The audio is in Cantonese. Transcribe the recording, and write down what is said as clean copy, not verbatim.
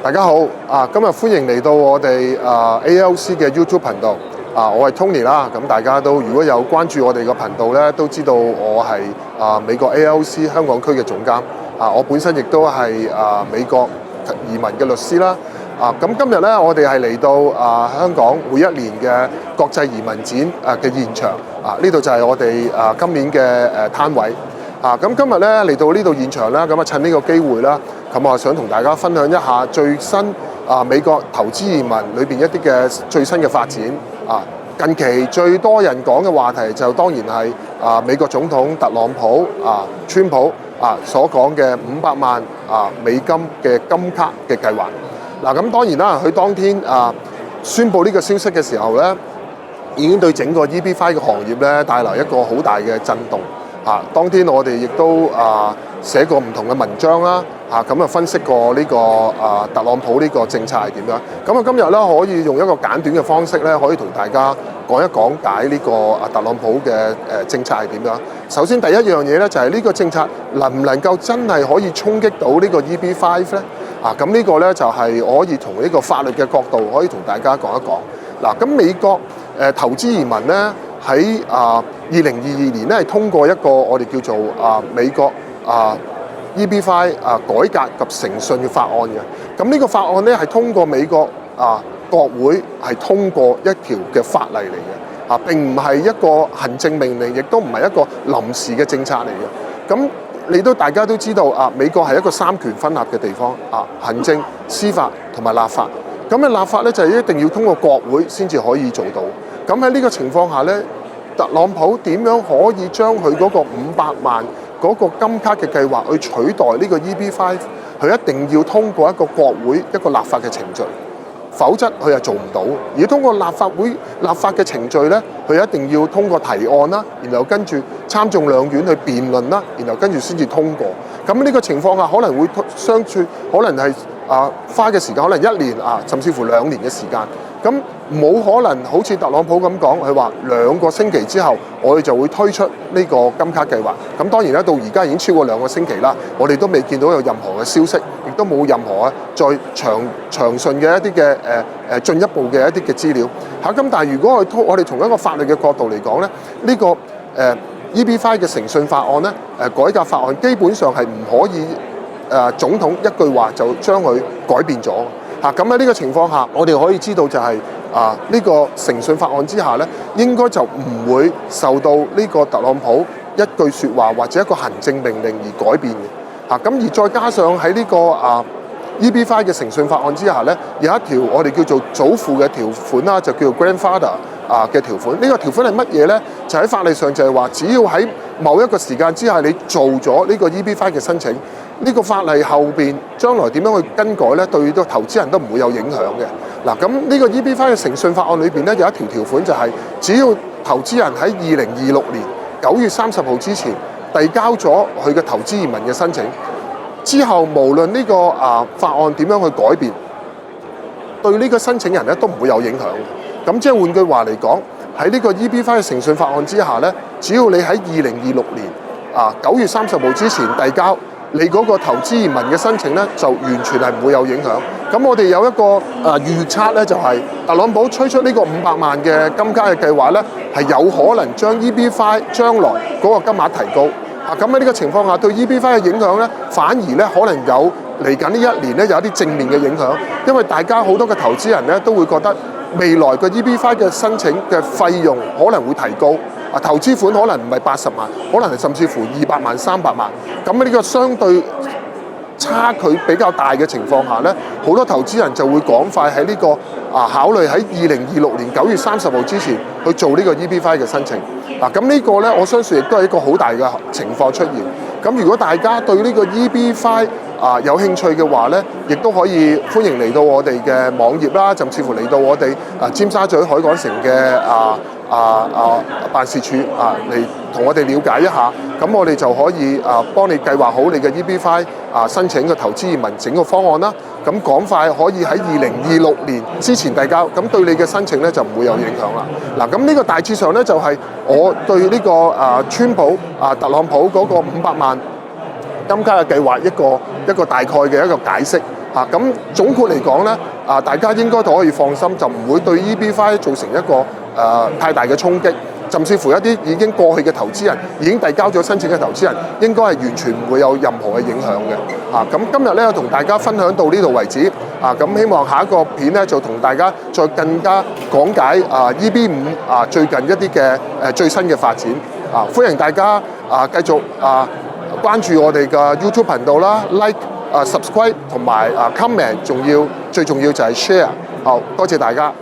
大家好，今日歡迎嚟到我哋ALC 嘅 YouTube 頻道。我係 Tony 啦，咁大家都如果有關注我哋個頻道咧，都知道我係美國 ALC 香港區嘅總監。我本身亦都係美國移民嘅律師啦。咁今日咧，我哋係嚟到香港每一年嘅國際移民展嘅現場。呢度就係我哋今年嘅攤位。咁今日咧嚟到呢度現場啦，咁趁呢個機會啦，咁我想同大家分享一下最新美國投資移民裏邊一啲嘅最新嘅發展。近期最多人講嘅話題就當然係美國總統特朗普川普所講嘅500萬美金嘅金卡嘅計劃。咁當然啦，佢當天宣布呢個消息嘅時候咧，已經對整個 EB5 嘅行業咧帶來一個好大嘅震動。當天我哋亦都寫過唔同嘅文章啦，咁分析過呢個特朗普呢個政策係點樣。咁今日咧可以用一個簡短嘅方式咧，可以同大家講一講解呢個特朗普嘅政策係點樣。首先第一樣嘢咧就係呢個政策能唔能夠真係可以衝擊到呢個 EB5 咧？咁呢個咧就係我可以從呢個法律嘅角度可以同大家講一講。咁美國投資移民咧喺2022年咧係通過一個我哋叫做美國EB5 改革及誠信嘅法案嘅。咁呢個法案咧係通過美國國會係通過一條嘅法例嚟嘅，並唔係一個行政命令，亦都唔係一個臨時嘅政策嚟嘅。咁大家都知道美國係一個三權分立嘅地方，行政、司法同埋立法。咁嘅立法咧就係一定要通過國會先至可以做到。咁喺呢個情況下咧，特朗普點樣可以將佢嗰個500萬嗰個金卡嘅計劃去取代呢個 EB5？佢一定要通過一個國會一個立法嘅程序，否則佢係做唔到。而通過立法會立法嘅程序咧，佢一定要通過提案啦，然後跟住參眾兩院去辯論啦，然後跟住先至通過。咁呢個情況下可能會相處，可能係花嘅時間可能1年甚至乎2年嘅時間。咁冇可能好似特朗普咁講，佢話2個星期之後我哋就會推出呢個金卡計劃。咁當然啦，到而家已經超過2個星期啦，我哋都未見到有任何嘅消息，亦都冇任何再詳盡嘅一啲嘅進一步嘅一啲嘅資料。咁但係如果我哋從一個法律嘅角度嚟講咧，呢個EB5 嘅誠信法案咧，改革法案基本上係唔可以總統一句話就將佢改變咗。咁喺呢個情況下，我哋可以知道就係呢個誠信法案之下咧，應該就唔會受到呢個特朗普一句説話或者一個行政命令而改變嘅。咁而再加上喺呢個EB5 嘅誠信法案之下咧，有一條我哋叫做祖父嘅條款啦，就叫做 grandfather 嘅條款。呢個條款係乜嘢咧？就喺法例上就係話，只要喺某一個時間之下你做咗呢個 EB5 嘅申請，呢個法例後邊將來點樣去更改咧，對個投資人都唔會有影響嘅。咁呢個 EB5 嘅誠信法案裏邊咧有一條條款就係，只要投資人喺2026年9月30號之前遞交咗佢嘅投資移民嘅申請，之後無論呢個法案點樣去改變，對呢個申請人咧都唔會有影響。咁即係換句話嚟講，喺呢個 EB5 嘅誠信法案之下咧，只要你喺2026年9月30號之前遞交你嗰個投資移民嘅申請咧，就完全係唔會有影響。咁我哋有一個預測咧，就係特朗普推出呢個500萬嘅金卡嘅計劃咧，係有可能將 EB5 將來嗰個金額提高。咁喺呢個情況下，對 EB5 嘅影響咧，反而咧可能有嚟緊呢1年咧有一啲正面嘅影響，因為大家好多嘅投資人咧都會覺得未來嘅 EB5 嘅申請嘅費用可能會提高。投資款可能唔係80萬，可能係甚至乎200萬、300萬。咁呢個相對差距比較大嘅情況下咧，好多投資人就會趕快喺呢個考慮喺2026年9月30號之前去做呢個 EB5 嘅申請。咁呢個咧，我相信亦都係一個好大嘅情況出現。咁如果大家對呢個 EB5 有興趣嘅話咧，亦都可以歡迎嚟到我哋嘅網頁啦，甚至乎嚟到我哋尖沙咀海港城嘅辦事處嚟同我哋了解一下，咁我哋就可以幫你計劃好你嘅 EB5 申請嘅投資移民整個方案啦。咁趕快可以喺2026年之前遞交，咁對你嘅申請咧就唔會有影響啦。咁呢個大致上咧就係我對呢個川普特朗普嗰個500萬金卡嘅計劃一個大概嘅一個解釋。咁總括嚟講咧，大家應該都可以放心，就唔會對 EB5 造成一個太大嘅衝擊。甚至乎一啲已經過去嘅投資人，已經遞交咗申請嘅投資人，應該係完全唔會有任何嘅影響嘅。咁今日咧，同大家分享到呢度為止。咁希望下一個片咧，就同大家再更加講解EB5最近一啲嘅最新嘅發展。歡迎大家繼續關注我哋嘅 YouTube 頻道啦 ，like subscribe 同埋comment，最重要就係 share。好，多謝大家。